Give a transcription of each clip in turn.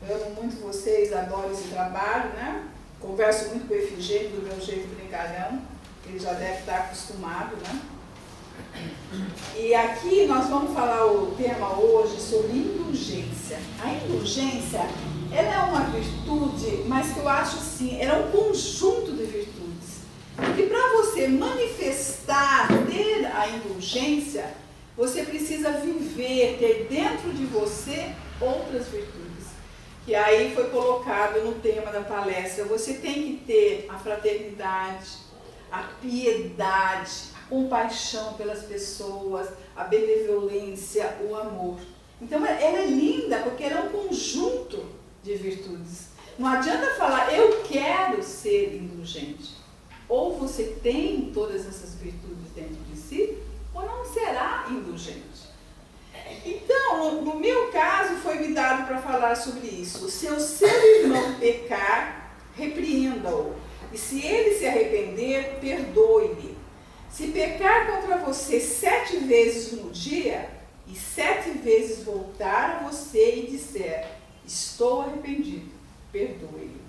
Eu amo muito vocês, adoro esse trabalho, né? Converso muito com o Efigênio do meu jeito brincalhão, ele já deve estar acostumado, né? E aqui nós vamos falar o tema hoje sobre indulgência. A indulgência, ela é uma virtude, mas que eu acho assim, ela é um conjunto de virtudes. Porque para você manifestar, ter a indulgência, você precisa viver, ter dentro de você outras virtudes. Que aí foi colocado no tema da palestra. Você tem que ter a fraternidade, a piedade, a compaixão pelas pessoas, a benevolência, o amor. Então ela é linda porque ela é um conjunto de virtudes. Não adianta falar, eu quero ser indulgente. Ou você tem todas essas virtudes dentro de si, ou não será indulgente. Então, no meu caso, foi me dado para falar sobre isso. Se o seu irmão pecar, repreenda-o. E se ele se arrepender, perdoe-lhe. Se pecar contra você 7 vezes no dia, e 7 vezes voltar a você e disser, estou arrependido, perdoe-lhe.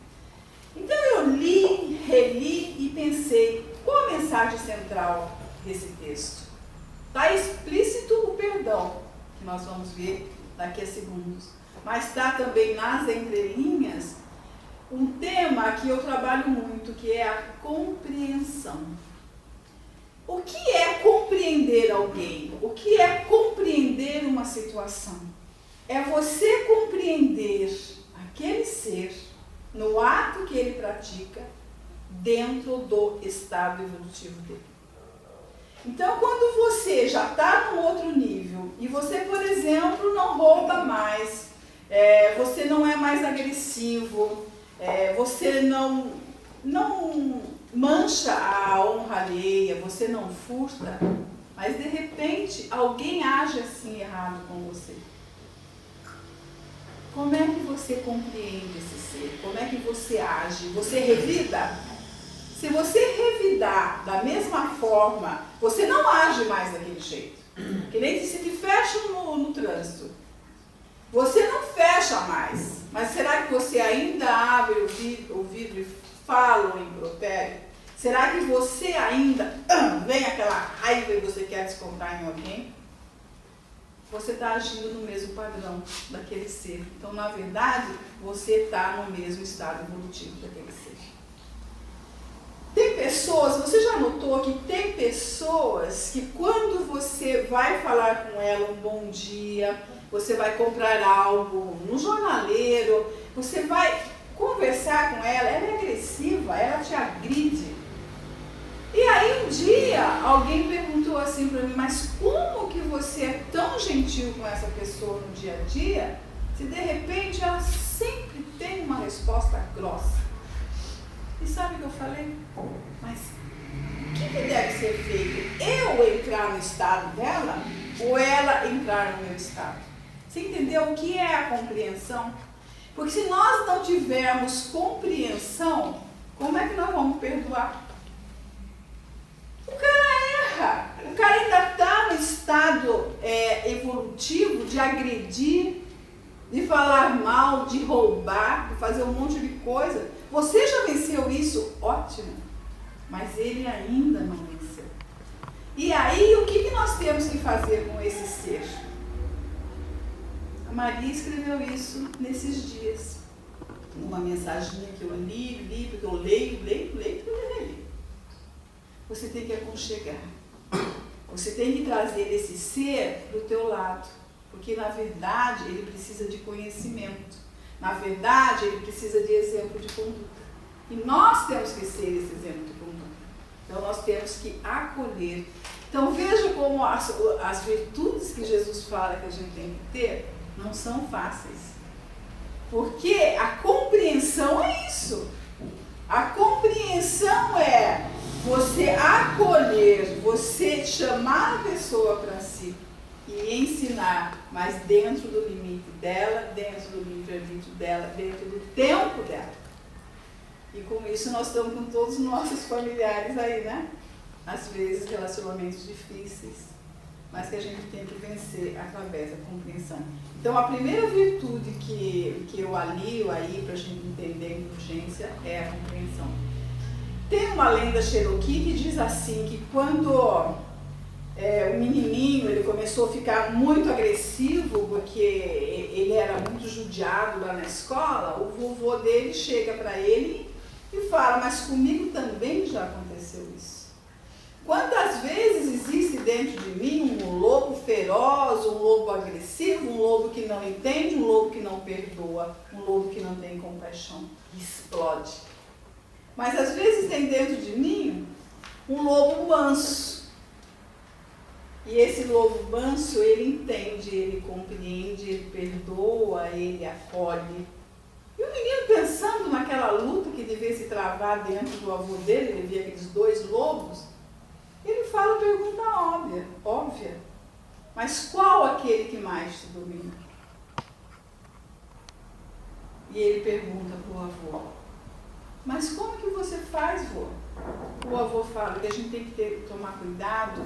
Então eu li, reli e pensei, qual a mensagem central desse texto? Está explícito o perdão, que nós vamos ver daqui a segundos. Mas está também nas entrelinhas um tema que eu trabalho muito, que é a compreensão. O que é compreender alguém? O que é compreender uma situação? É você compreender aquele ser no ato que ele pratica dentro do estado evolutivo dele. Então, quando você já está num outro nível e você, por exemplo, não rouba mais, você não é mais agressivo, você não mancha a honra alheia, você não furta, mas de repente alguém age assim errado com você. Como é que você compreende esse ser? Como é que você age? Você revida? Se você revidar da mesma forma, você não age mais daquele jeito. Que nem se te fecham no trânsito. Você não fecha mais. Mas será que você ainda abre o vidro e fala o impropério? Será que você ainda vem aquela raiva e você quer descontar em alguém? Você está agindo no mesmo padrão daquele ser. Então, na verdade, você está no mesmo estado evolutivo daquele ser. Tem pessoas, você já notou que tem pessoas que quando você vai falar com ela um bom dia, você vai comprar algo no jornaleiro, você vai conversar com ela é agressiva, ela te agride. E aí um dia alguém perguntou assim para mim, mas como que você é tão gentil com essa pessoa no dia a dia, se de repente ela sempre tem uma resposta grossa? E sabe o que eu falei? Mas o que deve ser feito? Eu entrar no estado dela ou ela entrar no meu estado? Você entendeu o que é a compreensão? Porque se nós não tivermos compreensão, como é que nós vamos perdoar? O cara erra. O cara ainda está no estado evolutivo de agredir, de falar mal, de roubar, de fazer um monte de coisa. Você já venceu isso? Ótimo. Mas ele ainda não venceu. E aí, o que nós temos que fazer com esse ser? A Maria escreveu isso nesses dias. Uma mensaginha que eu li, porque eu leio. Você tem que aconchegar. Você tem que trazer esse ser para o teu lado. Porque, na verdade, ele precisa de conhecimento. Na verdade, ele precisa de exemplo de conduta. E nós temos que ser esse exemplo de conduta. Então, nós temos que acolher. Então, veja como as virtudes que Jesus fala que a gente tem que ter não são fáceis. Porque a compreensão é isso. A compreensão é você acolher, você chamar a pessoa para si e ensinar, mas dentro do limite dela, dentro do livre-arbítrio dela, dentro do tempo dela. E com isso nós estamos com todos os nossos familiares aí, né? Às vezes relacionamentos difíceis. mas que a gente tem que vencer através da compreensão. Então, a primeira virtude que eu alio aí para a gente entender a indulgência é a compreensão. Tem uma lenda Cherokee que diz assim, que quando o menininho ele começou a ficar muito agressivo, porque ele era muito judiado lá na escola, o vovô dele chega para ele e fala, mas comigo também já aconteceu isso. Quantas vezes existe dentro de mim um lobo feroz, um lobo agressivo, um lobo que não entende, um lobo que não perdoa, um lobo que não tem compaixão, explode. Mas às vezes tem dentro de mim um lobo manso. E esse lobo manso, ele entende, ele compreende, ele perdoa, ele acolhe. E o menino pensando naquela luta que devia se travar dentro do avô dele, ele via aqueles dois lobos, ele fala a pergunta óbvia. Mas qual aquele que mais te domina? E ele pergunta para o avô, mas como que você faz, vô? O avô fala que a gente tem que tomar cuidado,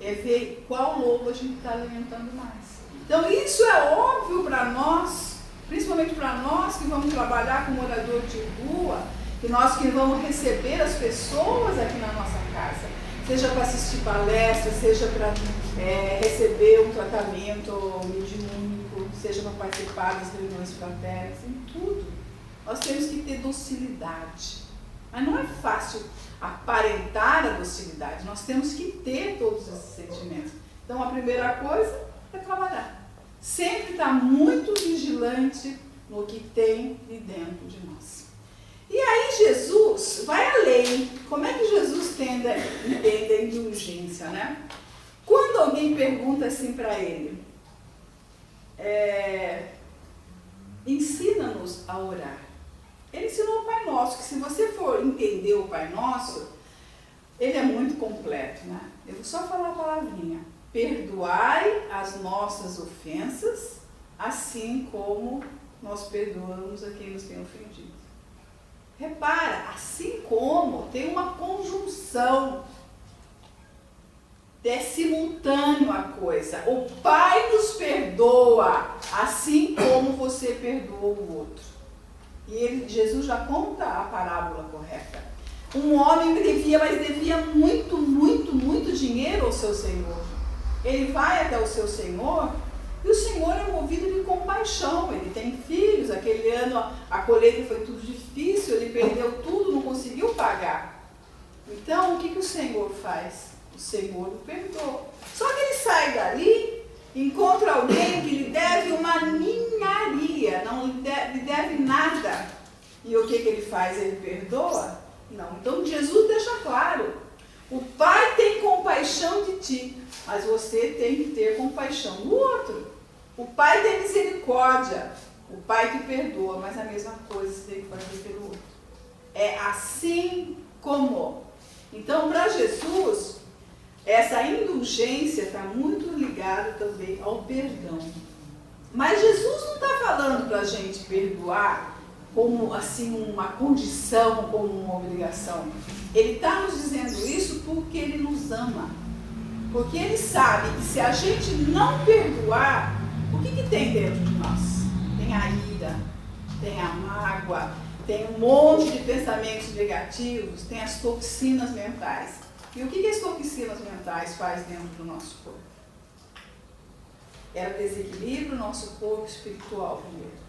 é ver qual lobo a gente está alimentando mais. Então isso é óbvio para nós, principalmente para nós que vamos trabalhar com morador de rua, que nós que vamos receber as pessoas aqui na nossa casa, seja para assistir palestra, seja para receber um tratamento mediúnico, seja para participar das reuniões fraternas, em tudo. Nós temos que ter docilidade. Mas não é fácil aparentar a docilidade, nós temos que ter todos esses sentimentos. Então a primeira coisa é trabalhar. Sempre estar muito vigilante no que tem de dentro de nós. E aí Jesus vai além. Como é que Jesus entende a indulgência, né? Quando alguém pergunta assim para ele, ensina-nos a orar. Ele ensinou o Pai Nosso, que se você for entender o Pai Nosso, ele é muito completo, né? Eu vou só falar a palavrinha. Perdoai as nossas ofensas, assim como nós perdoamos a quem nos tem ofendido. Repara, assim como tem uma conjunção, é simultâneo a coisa. O Pai nos perdoa, assim como você perdoa o outro. E Jesus já conta a parábola correta. Um homem devia muito, muito, muito dinheiro ao seu senhor. Ele vai até o seu senhor e o senhor é movido de compaixão. Ele tem filhos, aquele ano a colheita foi tudo difícil, ele perdeu tudo, não conseguiu pagar. Então, o que o senhor faz? O senhor o perdoa. Só que ele sai dali, encontra alguém que lhe deve uma ninharia, não lhe deve nada. E o que ele faz? Ele perdoa? Não. Então Jesus deixa claro, o Pai tem compaixão de ti, mas você tem que ter compaixão do outro. O Pai tem misericórdia, o Pai te perdoa, mas a mesma coisa você tem que fazer pelo outro. É assim como. Então, para Jesus, essa indulgência está muito ligada também ao perdão. Mas Jesus não está falando para a gente perdoar como assim uma condição, como uma obrigação. Ele está nos dizendo isso porque Ele nos ama. Porque Ele sabe que se a gente não perdoar, o que tem dentro de nós? Tem a ira, tem a mágoa, tem um monte de pensamentos negativos, tem as toxinas mentais. E o que as toxinas mentais fazem dentro do nosso corpo? Ela desequilibra o nosso corpo espiritual primeiro.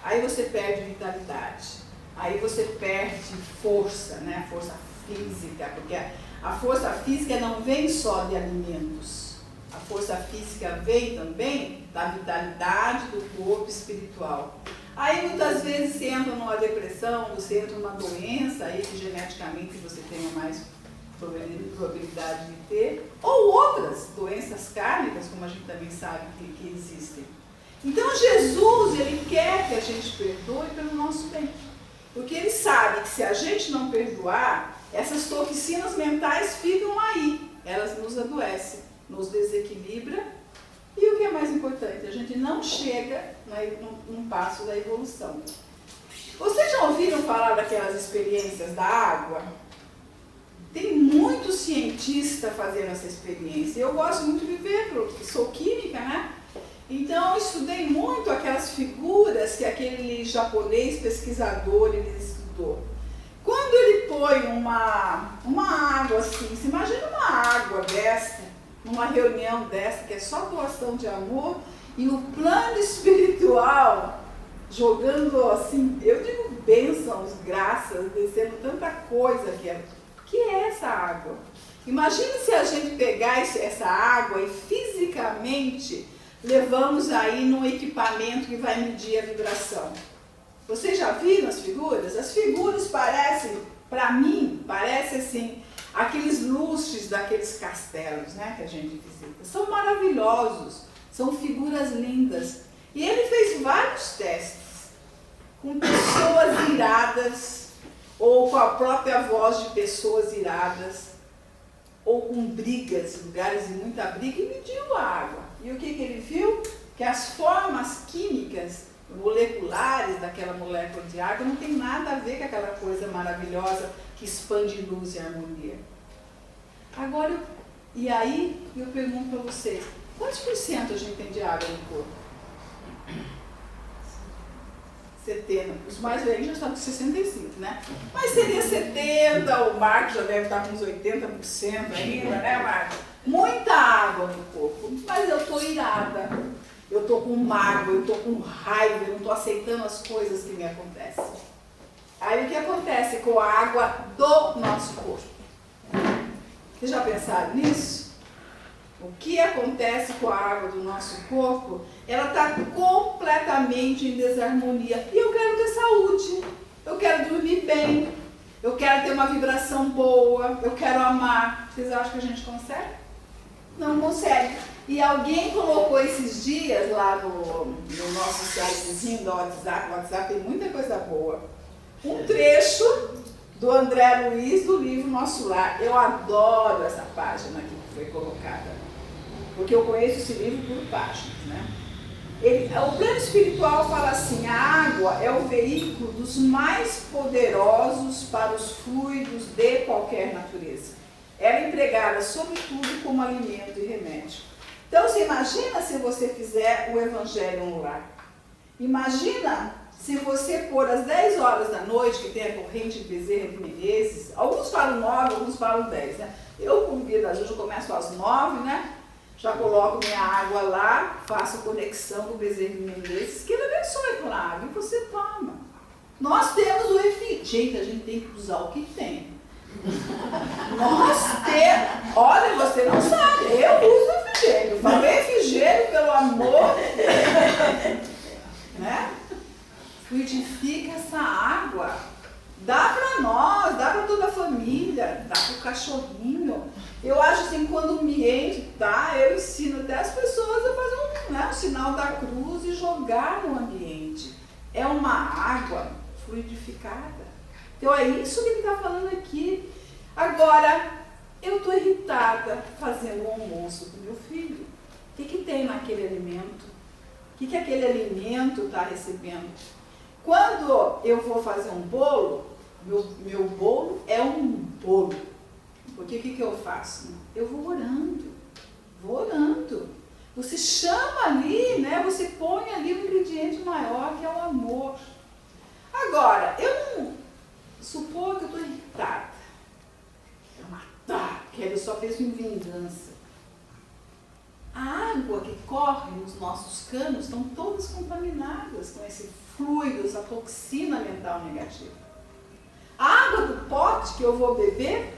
Aí você perde vitalidade, aí você perde força, né? Força física, porque a força física não vem só de alimentos. A força física vem também da vitalidade do corpo espiritual. Aí muitas vezes você entra numa depressão, você entra numa doença aí que geneticamente você tenha mais probabilidade de ter, ou outras doenças kármicas, como a gente também sabe que existem. Então Jesus, Ele quer que a gente perdoe pelo nosso bem, porque Ele sabe que se a gente não perdoar, essas toxinas mentais ficam aí, elas nos adoecem, nos desequilibram, e o que é mais importante, a gente não chega num passo da evolução. Vocês já ouviram falar daquelas experiências da água? Tem muito cientista fazendo essa experiência. Eu gosto muito de ver, porque sou química, né? Então, eu estudei muito aquelas figuras que aquele japonês pesquisador ele estudou. Quando ele põe uma água assim, você imagina uma água dessa, numa reunião dessa, que é só doação de amor, e o plano espiritual jogando assim, eu digo bênçãos, graças, descendo tanta coisa que é essa água. Imagina se a gente pegar essa água e fisicamente levamos aí num equipamento que vai medir a vibração. Vocês já viram as figuras? As figuras parecem, para mim, parecem assim, aqueles lustres daqueles castelos, né, que a gente visita. São maravilhosos, são figuras lindas. E ele fez vários testes com pessoas iradas, ou com a própria voz de pessoas iradas, ou com brigas, lugares de muita briga, e mediu a água. E o que ele viu? Que as formas químicas, moleculares daquela molécula de água não tem nada a ver com aquela coisa maravilhosa que expande luz e harmonia. Agora, e aí eu pergunto para vocês, quantos por cento a gente tem de água no corpo? 70. Os mais velhos já estão com 65, né? Mas seria 70, o Marcos já deve estar com uns 80% ainda, né, Marcos? Muita água no corpo, mas eu estou irada, eu estou com mágoa, eu estou com raiva, eu não estou aceitando as coisas que me acontecem. Aí o que acontece com a água do nosso corpo? Vocês já pensaram nisso? O que acontece com a água do nosso corpo? Ela está completamente em desarmonia. E eu quero ter saúde, eu quero dormir bem, eu quero ter uma vibração boa, eu quero amar. Vocês acham que a gente consegue? Não consegue. E alguém colocou esses dias lá no nosso sitezinho do WhatsApp, o WhatsApp tem muita coisa boa, um trecho do André Luiz do livro Nosso Lar. Eu adoro essa página aqui que foi colocada, porque eu conheço esse livro por páginas, né? O plano espiritual fala assim, a água é o veículo dos mais poderosos para os fluidos de qualquer natureza. Ela é empregada sobretudo como alimento e remédio. Então, você imagina se você fizer o evangelho no lar. Imagina se você pôr às 10 horas da noite, que tem a corrente de Bezerra de Menezes, alguns falam 9, alguns falam 10, né? Eu, como guia da Júlia, começo às 9, né? Já coloco minha água lá, faço conexão com o Bezerra de Menezes, que ele abençoe aquela água e você toma. Nós temos o refrigerante. Gente, a gente tem que usar o que tem. Nós temos. Olha, você não sabe, eu uso refrigério. Eu falo refrigério, pelo amor de Deus. Né? Fluidifica essa água. Dá para nós, dá para toda a família, dá para o cachorrinho. Eu acho assim, quando o ambiente tá, eu ensino até as pessoas a fazer um sinal da cruz e jogar no ambiente. É uma água fluidificada. Então é isso que ele está falando aqui. Agora, eu estou irritada fazendo o almoço para o meu filho. O que tem naquele alimento? O que aquele alimento está recebendo? Quando eu vou fazer um bolo, meu bolo é um bolo. Porque o que eu faço? Eu vou orando. Você chama ali, né? Você põe ali um ingrediente maior, que é o amor. Agora, eu não supor que eu estou irritada. Quero matar, eu só penso em vingança. A água que corre nos nossos canos estão todas contaminadas com esse fluido, essa toxina mental negativa. A água do pote que eu vou beber,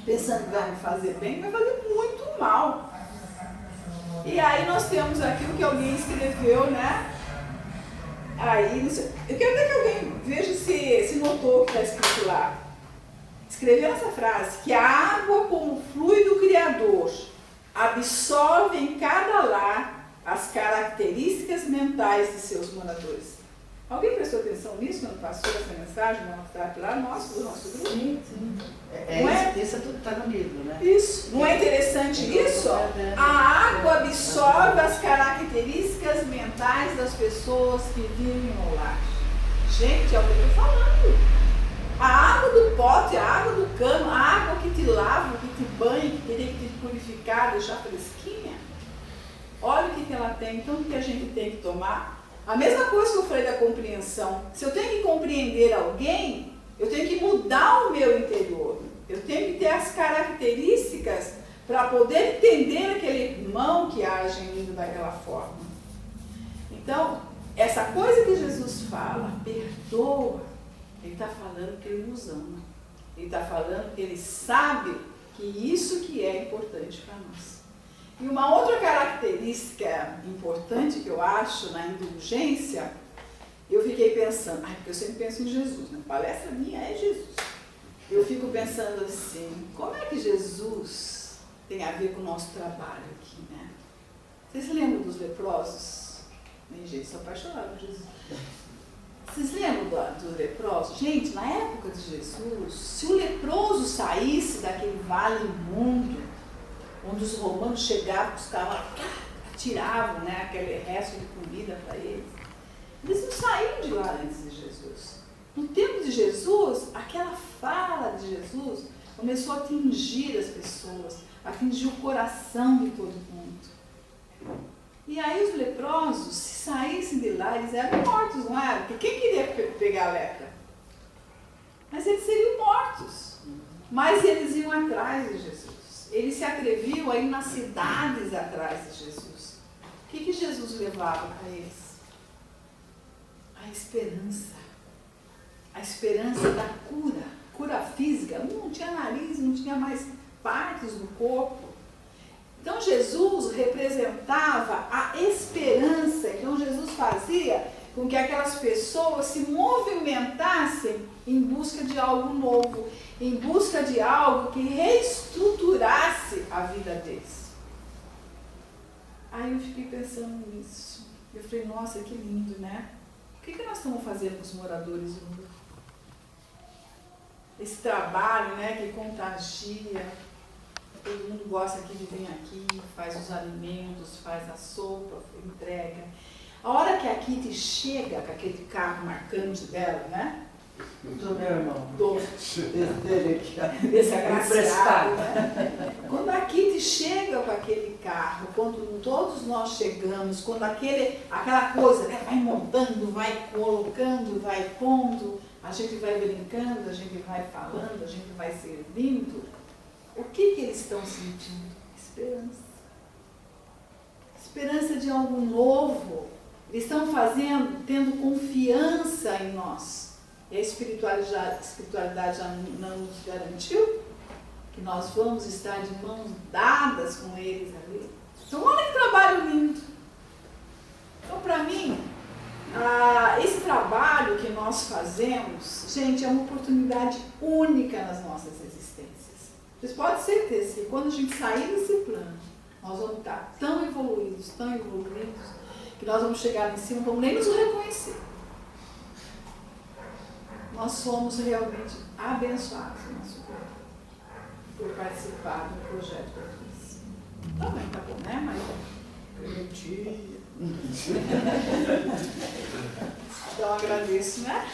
pensando que vai me fazer bem, vai fazer muito mal. E aí nós temos aqui o que alguém escreveu, né? Aí, eu quero até que alguém veja se notou o que está escrito lá. Escreveu essa frase, que a água como fluido criador absorve em cada lar as características mentais de seus moradores. Alguém prestou atenção nisso quando passou essa mensagem no WhatsApp lá, do nosso grupo? Sim. Isso tudo está no livro, né? Isso. Não é interessante isso? A água absorve as características mentais das pessoas que vivem no lar. Gente, é o que eu estou falando. A água do pote, a água do cano, a água que te lava, que te banha, que teria que te purificar, deixar fresquinha. Olha o que ela tem, então o que a gente tem que tomar. A mesma coisa que eu falei da compreensão. Se eu tenho que compreender alguém, eu tenho que mudar o meu interior. Eu tenho que ter as características para poder entender aquele irmão que age em mim daquela forma. Então, essa coisa que Jesus fala, perdoa, ele está falando que ele nos ama. Ele está falando que ele sabe que isso que é importante para nós. E uma outra característica importante que eu acho na indulgência, eu fiquei pensando, porque eu sempre penso em Jesus, né? Palestra minha é Jesus. Eu fico pensando assim, como é que Jesus tem a ver com o nosso trabalho aqui, né? Vocês se lembram dos leprosos? Gente, sou apaixonada por Jesus. Vocês lembram dos leprosos? Gente, na época de Jesus, se o leproso saísse daquele vale imundo, onde os romanos chegavam, buscavam, atiravam, né, aquele resto de comida para eles, eles não saíram de lá antes de Jesus. No tempo de Jesus, aquela fala de Jesus começou a atingir as pessoas, atingir o coração de todo mundo. E aí os leprosos, se saíssem de lá, eles eram mortos, não eram? Porque quem queria pegar a lepra? Mas eles seriam mortos. Mas eles iam atrás de Jesus. Eles se atreviam a ir nas cidades atrás de Jesus. O que Jesus levava para eles? A esperança. A esperança da cura. Cura física. Não tinha nariz, não tinha mais partes do corpo. Então Jesus representava a esperança. Então Jesus fazia com que aquelas pessoas se movimentassem em busca de algo novo, em busca de algo que reestruturasse a vida deles. Aí eu fiquei pensando nisso. Eu falei, nossa, que lindo, né? O que nós estamos fazendo com os moradores do mundo? Esse trabalho, né, que contagia. Todo mundo gosta aqui de vir aqui, faz os alimentos, faz a sopa, entrega. A hora que a Kitty chega com aquele carro marcante dela, né? Do meu irmão. Desse agraciado, né? Quando a Kitty chega com aquele carro, quando todos nós chegamos, quando aquela coisa, né, vai montando, vai colocando, vai pondo, a gente vai brincando, a gente vai falando, a gente vai servindo, o que eles estão sentindo? Esperança. Esperança de algo novo. Eles estão tendo confiança em nós. E a espiritualidade já não nos garantiu que nós vamos estar de mãos dadas com eles ali. Então, olha que trabalho lindo. Então, para mim, esse trabalho que nós fazemos, gente, é uma oportunidade única nas nossas existências. Vocês podem ter certeza que quando a gente sair desse plano, nós vamos estar tão evoluídos, que nós vamos chegar lá em cima, não vamos nem nos reconhecer. Nós somos realmente abençoados no nosso corpo por participar do projeto da Cris. Também tá bom, né, Maria? Então agradeço, né?